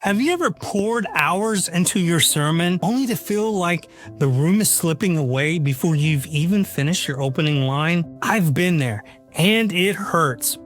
Have you ever poured hours into your sermon only to feel like the room is slipping away before you've even finished your opening line? I've been there, and it hurts.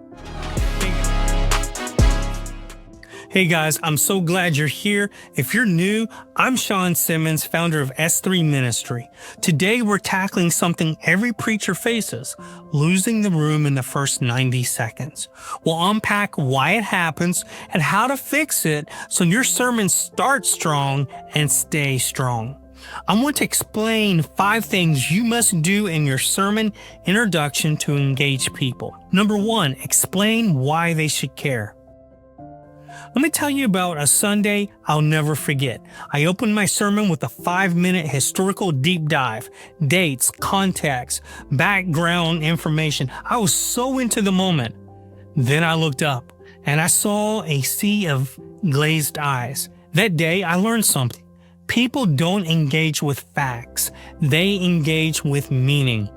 Hey guys, I'm so glad you're here. If you're new, I'm Shawn Simmons, founder of S3 Ministry. Today we're tackling something every preacher faces, losing the room in the first 90 seconds. We'll unpack why it happens and how to fix it so your sermon starts strong and stays strong. I want to explain 5 things you must do in your sermon introduction to engage people. Number 1, explain why they should care. Let me tell you about a Sunday I'll never forget. I opened my sermon with a 5-minute historical deep dive, dates, context, background information. I was so into the moment. Then I looked up and I saw a sea of glazed eyes. That day I learned something. People don't engage with facts. They engage with meaning.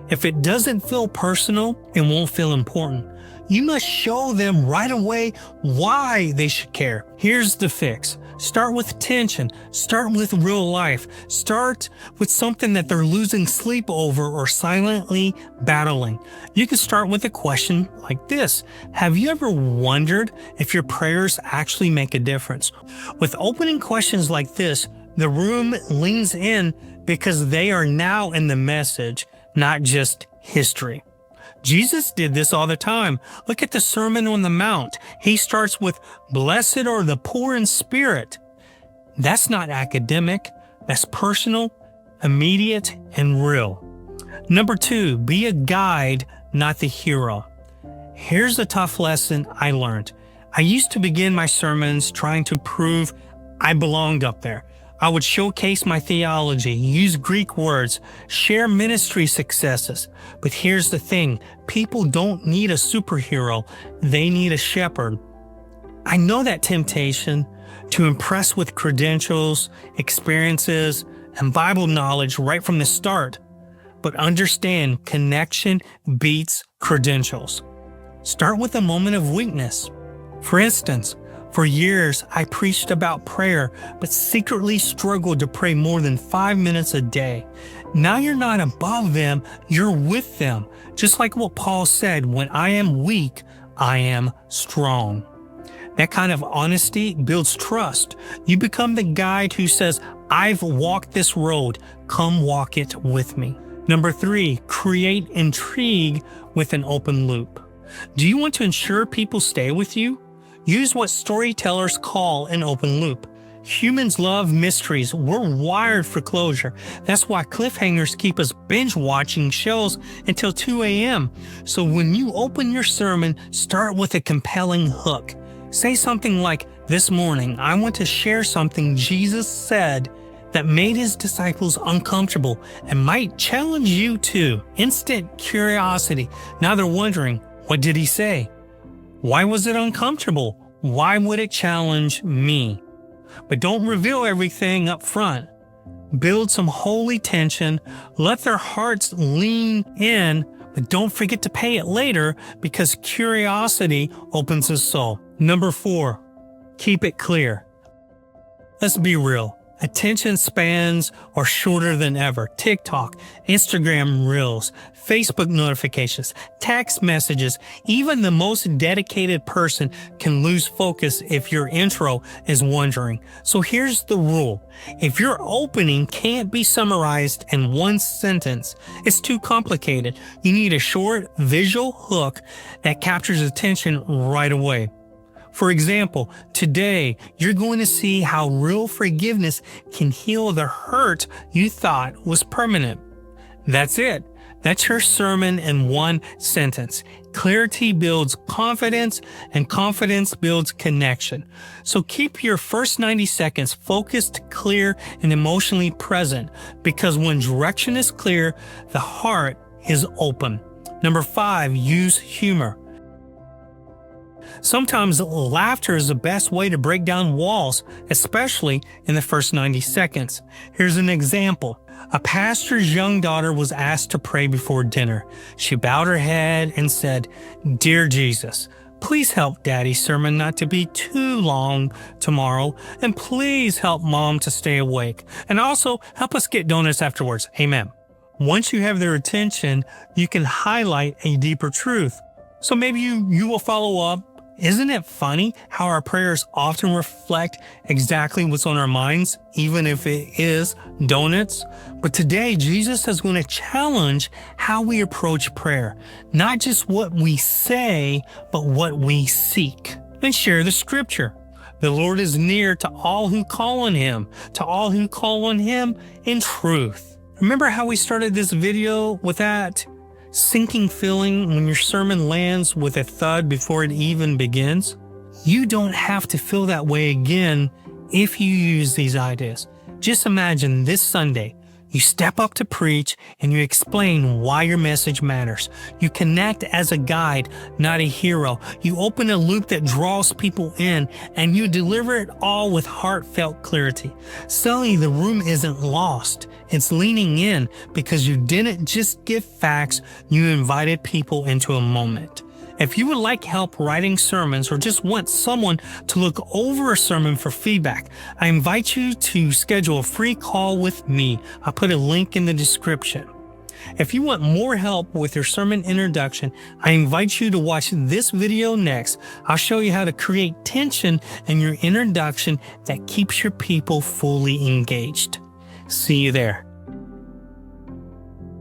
If it doesn't feel personal, it won't feel important. You must show them right away why they should care. Here's the fix. Start with tension. Start with real life. Start with something that they're losing sleep over or silently battling. You can start with a question like this. Have you ever wondered if your prayers actually make a difference? With opening questions like this, the room leans in because they are now in the message, not just history. Jesus did this all the time. Look at the Sermon on the Mount. He starts with, "Blessed are the poor in spirit." That's not academic. That's personal, immediate, and real. Number 2, be a guide, not the hero. Here's a tough lesson I learned. I used to begin my sermons trying to prove I belonged up there. I would showcase my theology, use Greek words, share ministry successes. But here's the thing, people don't need a superhero, they need a shepherd. I know that temptation to impress with credentials, experiences, and Bible knowledge right from the start. But understand, connection beats credentials. Start with a moment of weakness. For instance, for years, I preached about prayer, but secretly struggled to pray more than 5 minutes a day. Now you're not above them, you're with them. Just like what Paul said, when I am weak, I am strong. That kind of honesty builds trust. You become the guide who says, I've walked this road, come walk it with me. Number 3, create intrigue with an open loop. Do you want to ensure people stay with you? Use what storytellers call an open loop. Humans love mysteries. We're wired for closure. That's why cliffhangers keep us binge-watching shows until 2 a.m. So when you open your sermon, start with a compelling hook. Say something like, "This morning, I want to share something Jesus said that made his disciples uncomfortable and might challenge you too." Instant curiosity. Now they're wondering, what did he say? Why was it uncomfortable? Why would it challenge me? But don't reveal everything up front. Build some holy tension. Let their hearts lean in, but don't forget to pay it later because curiosity opens the soul. Number 4, keep it clear. Let's be real. Attention spans are shorter than ever. TikTok, Instagram Reels, Facebook notifications, text messages, even the most dedicated person can lose focus if your intro is wandering. So here's the rule. If your opening can't be summarized in 1 sentence, it's too complicated. You need a short visual hook that captures attention right away. For example, today you're going to see how real forgiveness can heal the hurt you thought was permanent. That's it. That's your sermon in 1 sentence. Clarity builds confidence, and confidence builds connection. So keep your first 90 seconds focused, clear, and emotionally present, because when direction is clear, the heart is open. Number 5, use humor. Sometimes laughter is the best way to break down walls, especially in the first 90 seconds. Here's an example. A pastor's young daughter was asked to pray before dinner. She bowed her head and said, "Dear Jesus, Please help Daddy's sermon not to be too long tomorrow, and please help Mom to stay awake, and also help us get donuts afterwards. Amen. Once you have their attention, you can highlight a deeper truth. So maybe you will follow up. Isn't it funny how our prayers often reflect exactly what's on our minds, even if it is donuts? But today, Jesus is going to challenge how we approach prayer, not just what we say, but what we seek. And share the scripture. The Lord is near to all who call on Him, in truth. Remember how we started this video with that sinking feeling when your sermon lands with a thud before it even begins? You don't have to feel that way again if you use these ideas. Just imagine this Sunday, you step up to preach and you explain why your message matters. You connect as a guide, not a hero. You open a loop that draws people in, and you deliver it all with heartfelt clarity. Suddenly the room isn't lost. It's leaning in because you didn't just give facts, you invited people into a moment. If you would like help writing sermons or just want someone to look over a sermon for feedback, I invite you to schedule a free call with me. I'll put a link in the description. If you want more help with your sermon introduction, I invite you to watch this video next. I'll show you how to create tension in your introduction that keeps your people fully engaged. See you there.